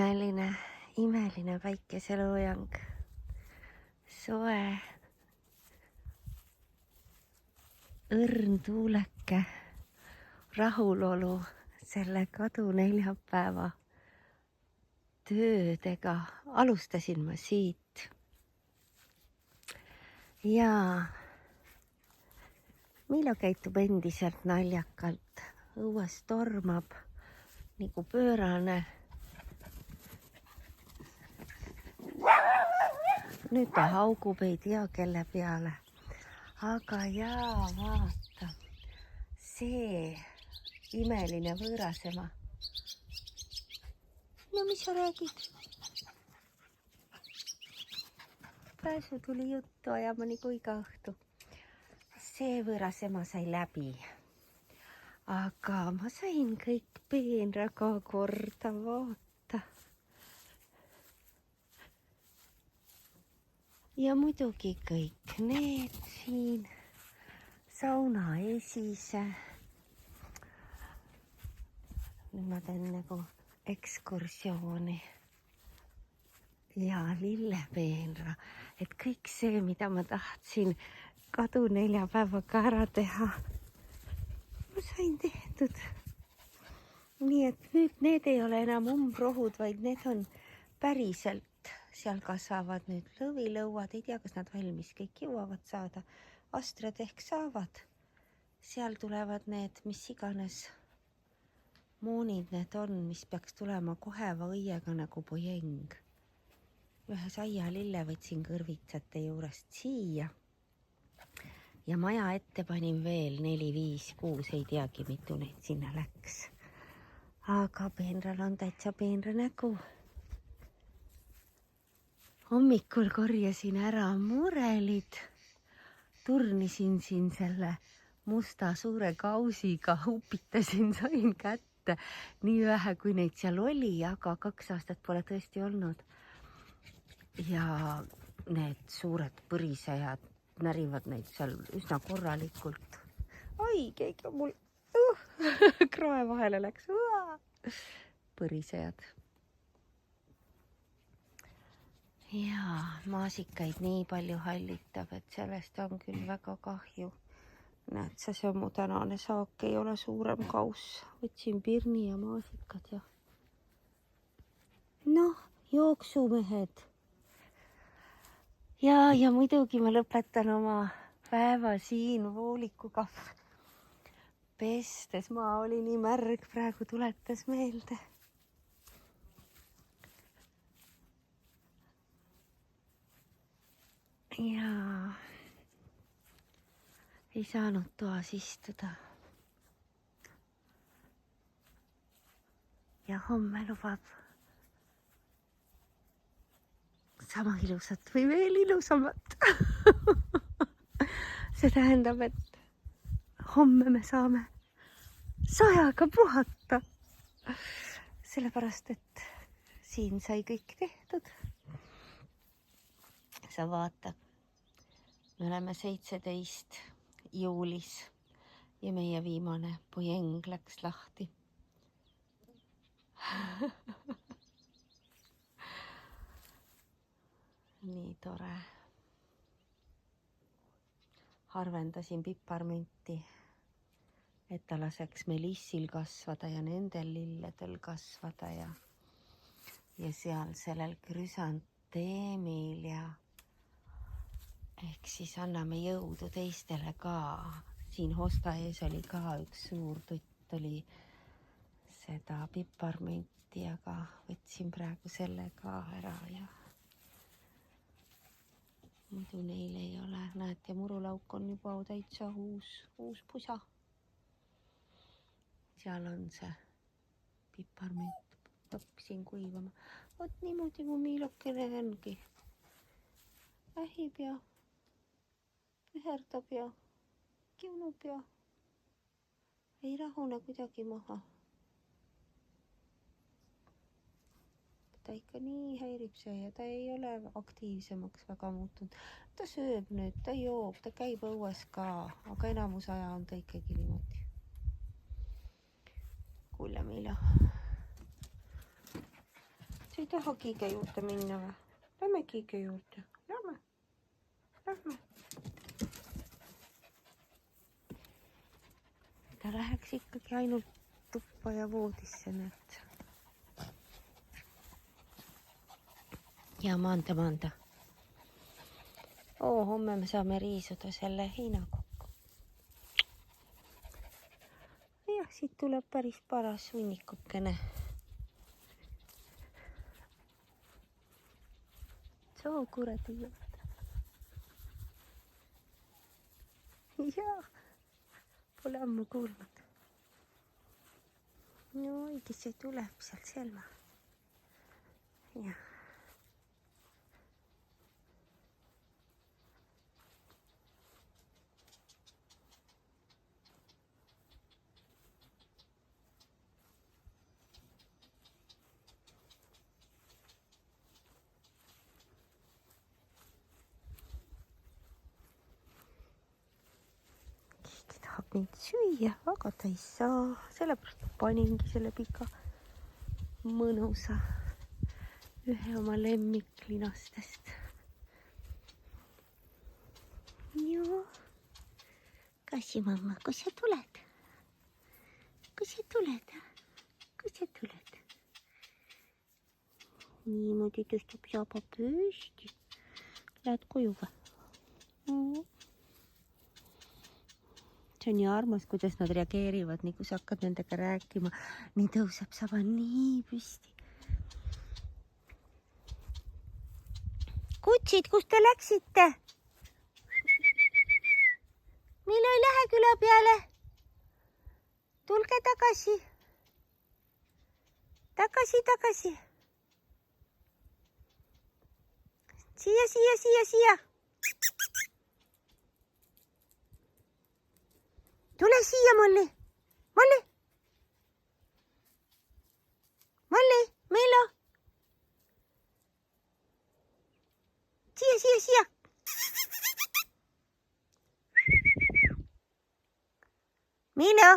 imeline päikeseloojang. Soe, õrn tuuleke, rahulolu selle kaduneljapäeva töödega. Alustasin ma siit. Ja Miilo käitub endiselt naljakalt. Õues tormab nagu pöörane. Nüüd ta haugub, ei tea kelle peale. Aga jaa, vaata. See imeline võõrasema. No mis sa räägid? Pääsu tuli juttu ajama nagu iga õhtu. See võõrasema sai läbi. Aga ma sain kõik peenraga korda, vaata. Ja muidugi kõik need siin sauna esise. Nüüd ma teen nagu ekskursiooni ja lillepeenra, et kõik see, mida ma tahtsin kaduneljapäevaga ära teha, ma sain tehtud. Nii et nüüd need ei ole enam umbrohud, vaid need on päriselt. Seal kasvavad nüüd lõvilõuad, ei tea, kas nad valmis kõik jõuavad saada. Astrad ehk saavad. Seal tulevad need, mis iganes moonid need on, mis peaks tulema koheva õiega nagu pojeng. Ühe saialille võtsin kõrvitsate juurest siia. Ja maja ette panin veel 4, 5, 6, ei teagi, mitu neid sinna läks. Aga peenral on täitsa peenra nägu. Hommikul korjasin ära murelid, turnisin siin selle musta suure kausiga, upitasin, sain kätte nii vähe, kui neid seal oli, aga 2 aastat pole tõesti olnud. Ja need suured põrisejad närivad neid seal üsna korralikult. Oi, keegi on mul krae vahele läks. Põrisejad. Ja maasikaid nii palju hallitab, et sellest on küll väga kahju. Näed, see on mu tänane saak, ei ole suurem kauss. Võtsin pirni ja maasikad ja... Noh, jooksumehed. Ja muidugi ma lõpetan oma päeva siin voolikuga. Pestes maa oli nii märg, praegu tuletas meelde. Ja ei saanud toas istuda. Ja homme lubab sama ilusat või veel ilusamat. See tähendab, et homme me saame sajaga puhata. Sellepärast, et siin sai kõik tehtud. Sa vaata. Me oleme 17 juulis ja meie viimane pojeng läks lahti. Nii tore. Harvendasin piparmünti, et ta laseks melissil kasvada ja nendel lilledel kasvada ja seal sellel krüsanteemil ja ehk siis anname jõudu teistele ka. Siin hosta ees oli ka üks suur tutt, oli seda piparmünti, aga võtsin praegu selle ka ära ja muidu neil ei ole. Näed, ja murulauk on juba täitsa uus pusa. Seal on see piparmünt. Hakkasin kuivama. Vot niimoodi mu Miilokene ongi. Ähib ja üherdab ja kiunub ja ei rahune kuidagi maha. Ta ikka nii häirib see ja ta ei ole aktiivsemaks väga muutunud. Ta sööb nüüd, ta joob, ta käib õues ka, aga enamus aja on ta ikkagi niimoodi. Kuule Miilo. ei taha Kiige juurde minna või? Lähme Kiige juurde. Lähme. Ta läheks ikkagi ainult tuppa ja voodisse nüüd. Ja maanda. Homme me saame riisuda selle heinakokku. Jah, siit tuleb päris paras hunnikukene. Soo kuradi juurde. Jaa, pole ammu kuulnud. No õige, see tuleb sealt selma. Jah. Tahab mind süüa, aga ta ei saa, sellepärast paningi selle pika mõnusa ühe oma lemmiklinastest. Joo, Kassi mamma, kus sa tuled? Niimoodi tõstab saba püsti. Lähed koju või? See on nii armas, kuidas nad reageerivad, nii kui sa hakkad nendega rääkima, nii tõuseb saba nii püsti. Kutsid, kus te läksite? Mille ei lähe küla peale? Tulge tagasi. Tagasi. Siia. Tule siia, Molli. Meelo. Siia. Meelo.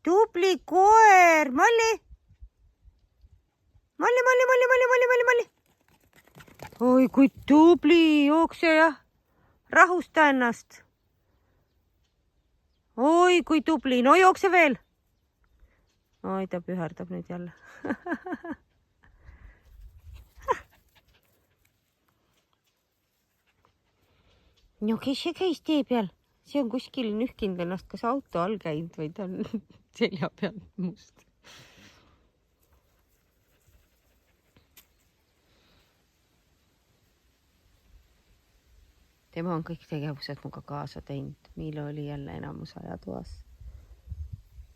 Tubli koer, Molli. Oi, kui tubli, jookse ja rahusta ennast. Oi, kui tubli, no jookse veel. Oi, ta püherdab nüüd jälle. No kes see käis tee peal? See on kuskil nühkinud ennast, kas auto all käinud või ta on selja peal must. Tema on kõik tegevused muga kaasa teinud. Miilo oli jälle enamus aja toas.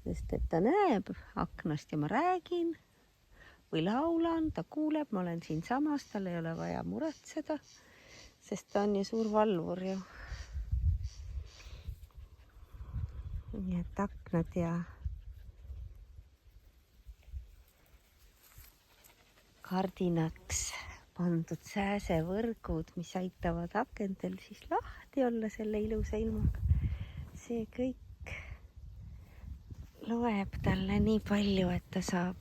Sest et ta näeb aknast ja ma räägin või laulan, ta kuuleb, ma olen siin samas, tal ei ole vaja muretseda, sest ta on ju suur valvur ju. Nii et aknad ja kardinaks pandud sääsevõrgud, mis aitavad akendel siis lahti olla selle ilusa ilmaga. See kõik loeb talle nii palju, et ta saab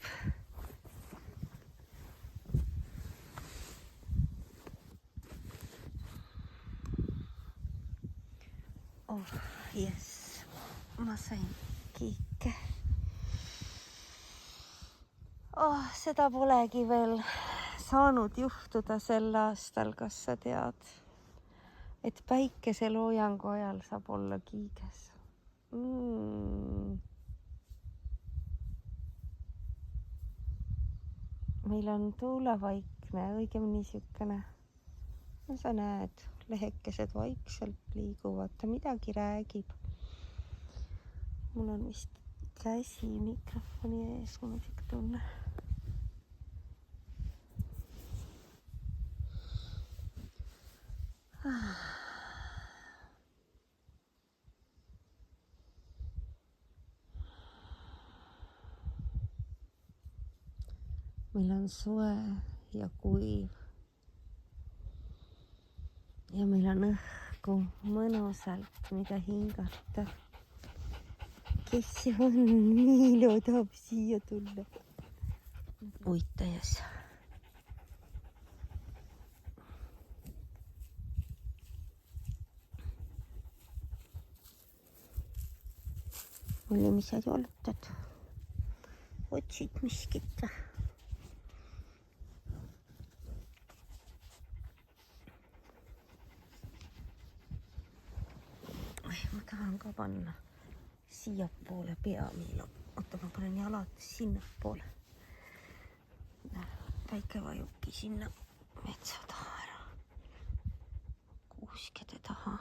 jess, ma sain kiike. Seda polegi veel saanud juhtuda sel aastal, kas sa tead, et päikeseloojangu ajal saab olla kiiges. Meil on tuulevaikne, õigemini niisugune, no sa näed, lehekesed vaikselt liiguvad, ta midagi räägib. Mul on vist käsi mikrofoni ees, ma muidugi tunne. Meil on soe ja kuiv. Ja meil on õhku mõnusalt, mida hingata. kes see on? Niilo tahab siia tulla. Uitajas. Oli, mis sa jalutad? Otsid miskit? Ma tahan ka panna siiapoole peamiilu. Oota, ma panen jalad sinnapoole. Väike vajubki sinna metsa taha ära. Kuuskede taha.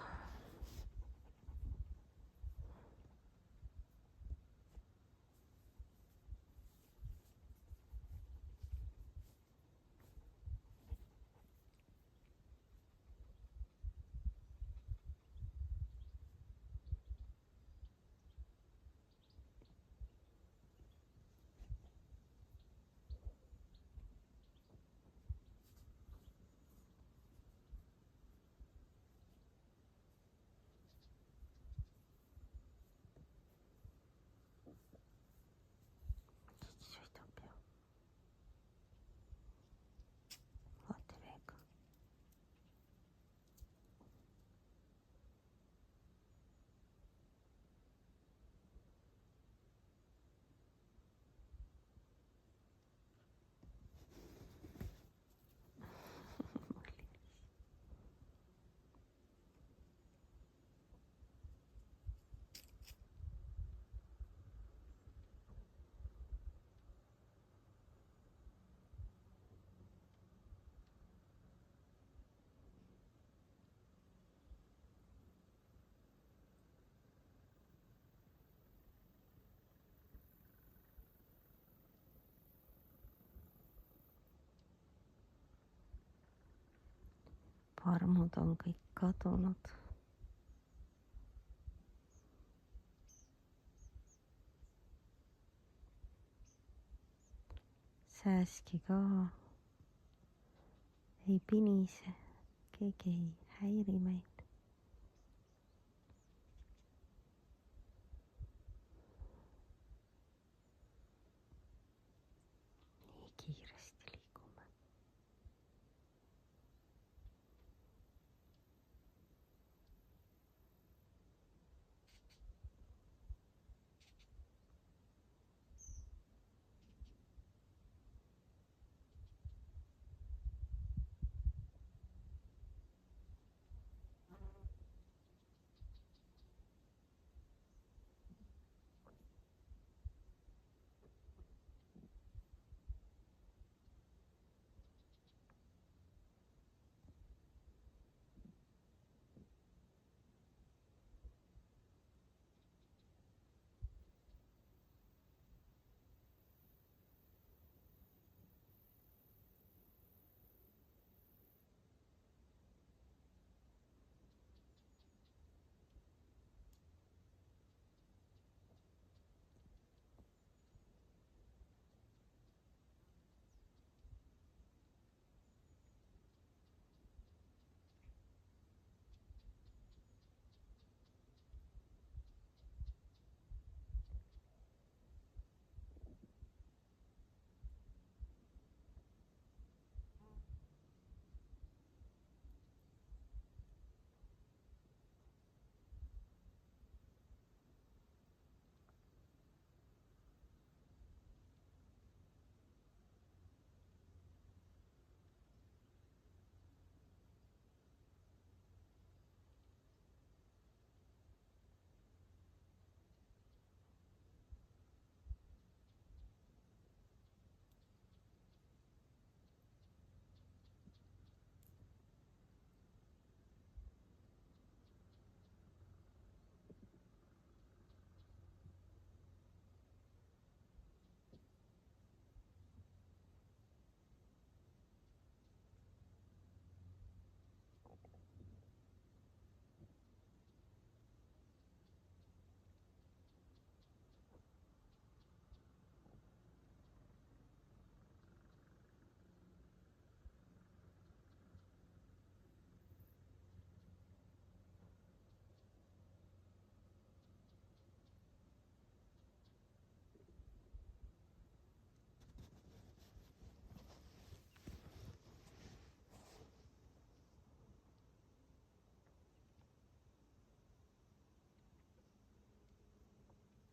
Sõidab ju. Vaata veega. Parmud on kõik kadunud. Sääski ka ei pinise, keegi ei häiri meid. Nii kiiresti liigume.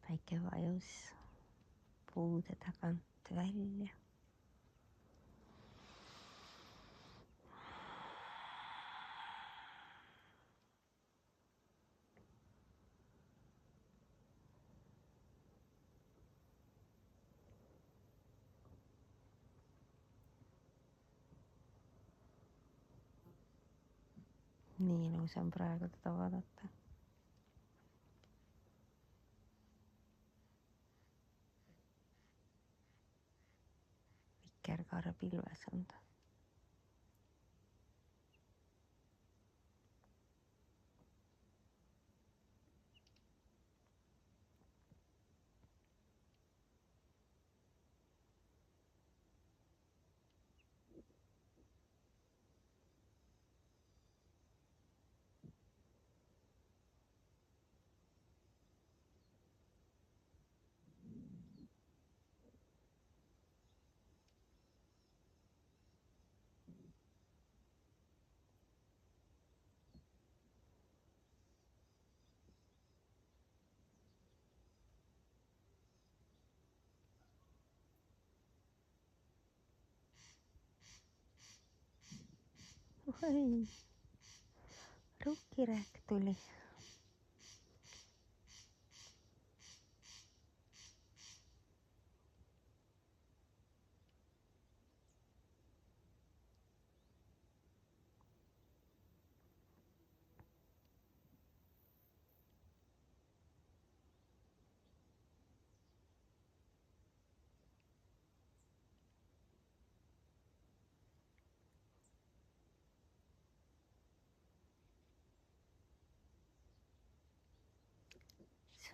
päike vajus puude tagant välja. Nii ilus on praegu teda vaadata. Vikerkaare pilves on ta. Oi, rukkirääk tuli.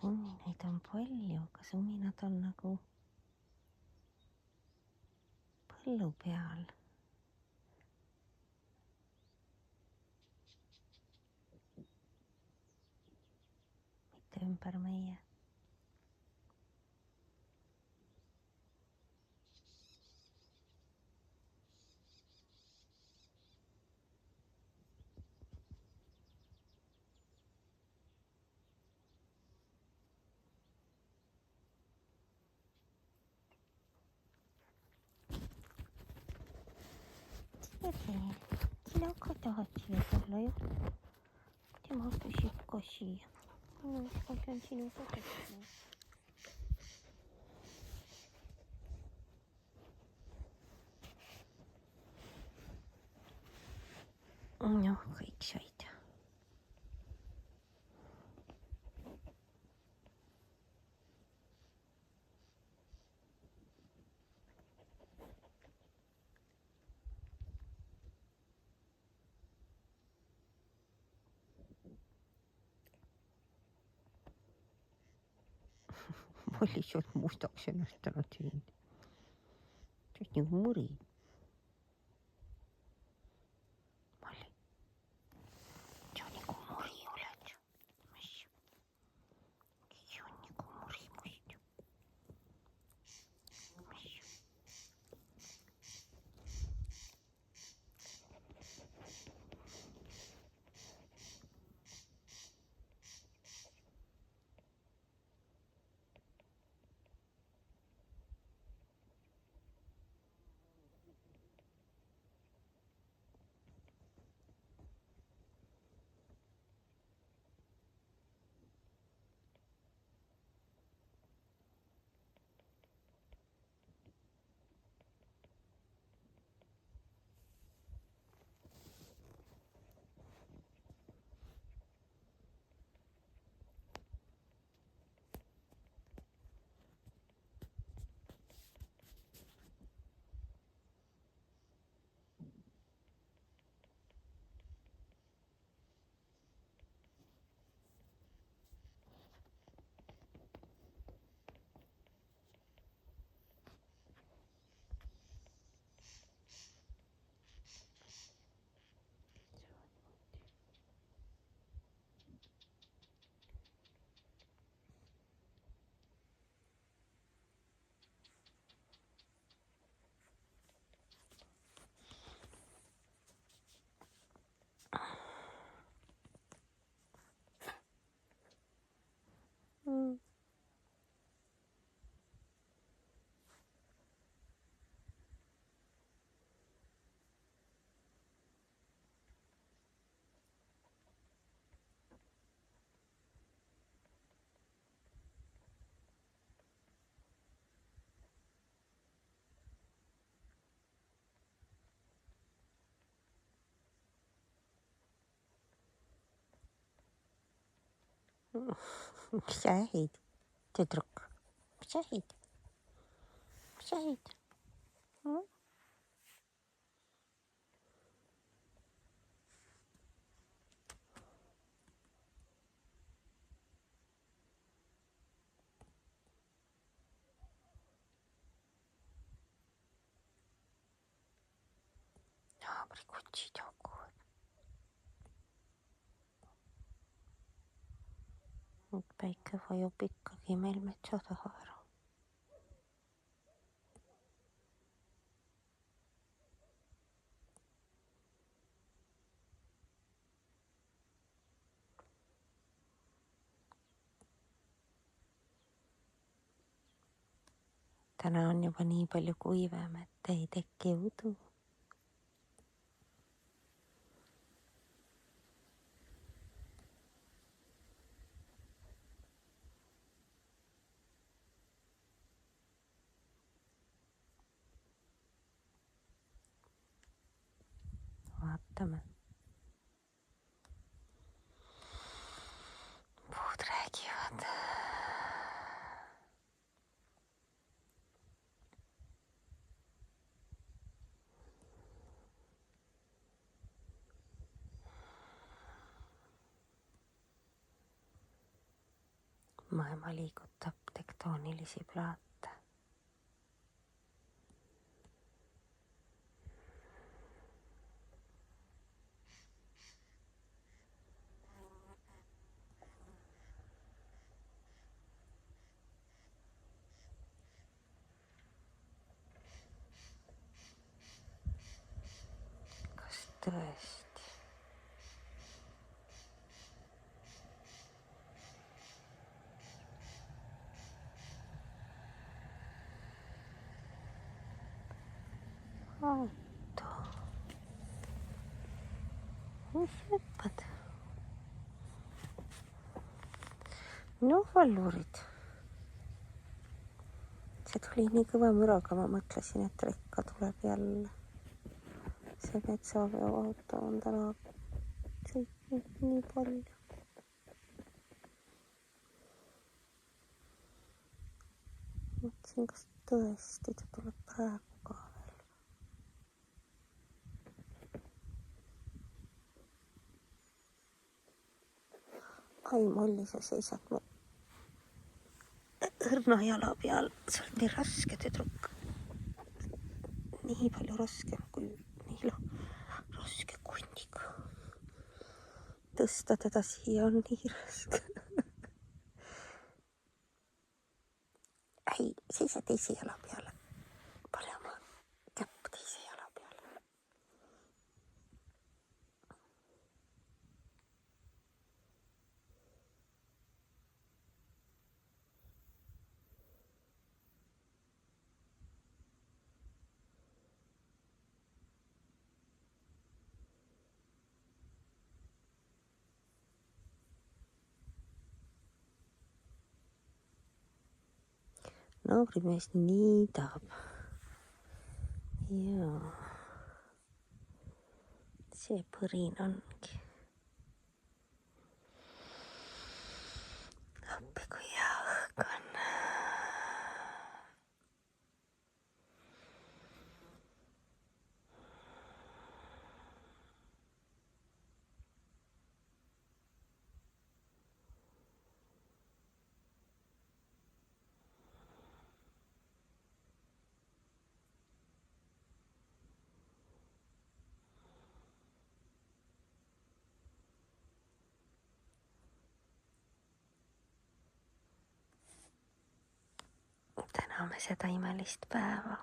Suminaid on palju, aga suminad on nagu põllu peal. Mitte ümber meie. Sina ka tahad siia tulla ju? Tema püsib ka siia. Ma pean sinuga tegelema. Noh, kõik said. Ma lihtsalt mustaks ennastanud siin. See on nagu muri. Malli. See on nagu muri oled. Mis? See on nagu muri must. Mis? Mis sa ähid, tüdruk? Mis sa ähid? Mis sa ähid? Naabrikutsid hakkavad. Nüüd päike vajub ikkagi meil metsa taha ära. Täna on juba nii palju kuivem, et ei teki udu. Vaatame. Puud räägivad. Maailma liigutab tektoonilisi plaate. Kas tõesti? Auto. Mis hüppad? No vallurid. See tuli nii kõva müraga, ma mõtlesin, et rekka tuleb jälle. See metsaveoauto on täna sõitnud nii palju. Mõtlesin, kas tõesti ta tuleb praegu ka veel. Ai, Molli, sa seisad mu õrna jala peal. Sa oled nii raske, tüdruk. Nii palju raskem kui nii raske kundiga. Tõsta teda siia on nii raske. Ei, seisa teise jala peale. Pane oma käpp teise jala peale. Naabrimees niidab. Jaa. See põrin ongi. Appi kui hea õhk on. Täname seda imelist päeva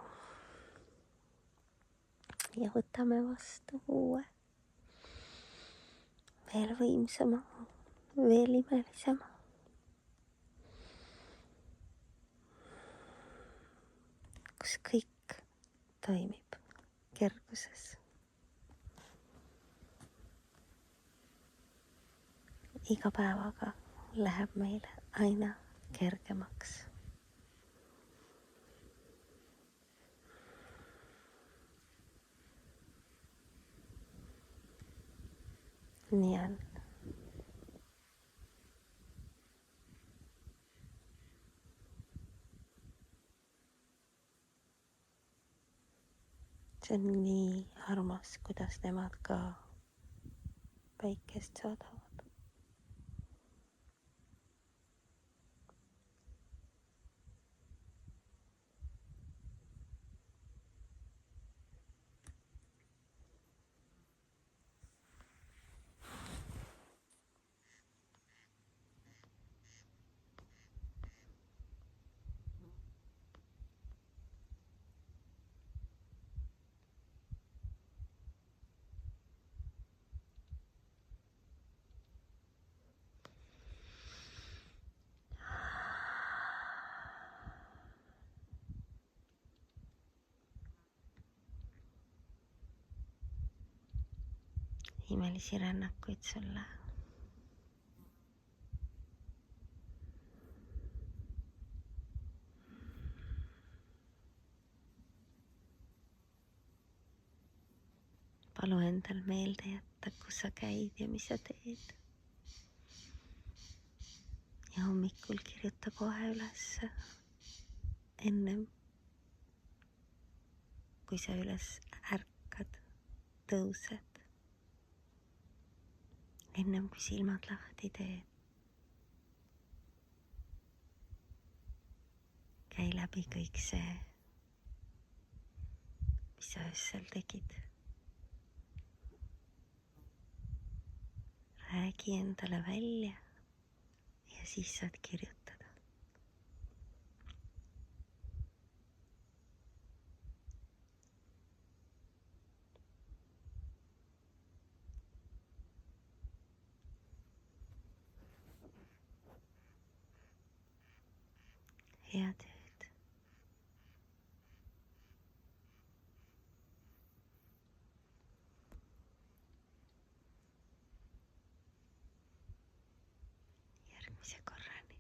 ja võtame vastu uue, veel võimsama, veel imelisema. Kus kõik toimib kerguses. Iga päevaga läheb meile aina kergemaks. Nii on. see on nii armas, kuidas nemad ka päikest saadavad. Imelisi rännakuid sulle. Palu endal meelde jätta, kus sa käid ja mis sa teed. Ja hommikul kirjuta kohe üles, ennem kui sa üles ärkad, tõused. Ennem kui silmad lahti teed. Käi läbi kõik see, mis sa öösel tegid. Räägi endale välja ja siis saad kirjutada. Head ööd. Järgmise korrani.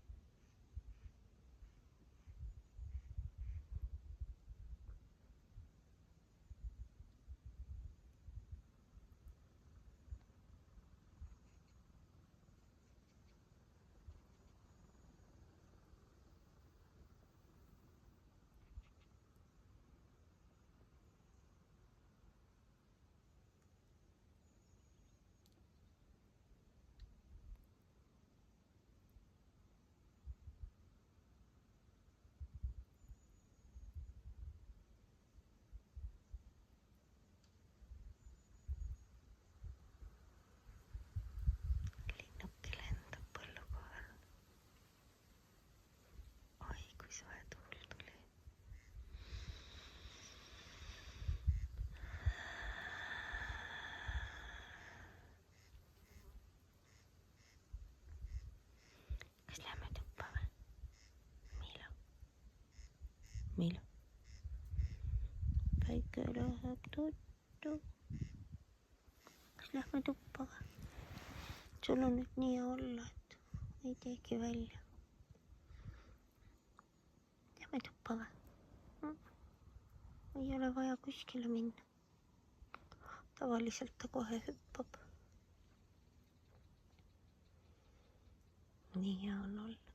Linnuke lendab põllu kohal. Oi, kui soe tuul tuli. Kas lähme tuppa või? Miilu. Päike läheb tuttu. Kas lähme tuppa või? Sul on nüüd nii olla, et ei teegi välja. Lähme tuppa või? Ei ole vaja kuskile minna. Tavaliselt ta kohe hüppab. Nii hea on olla.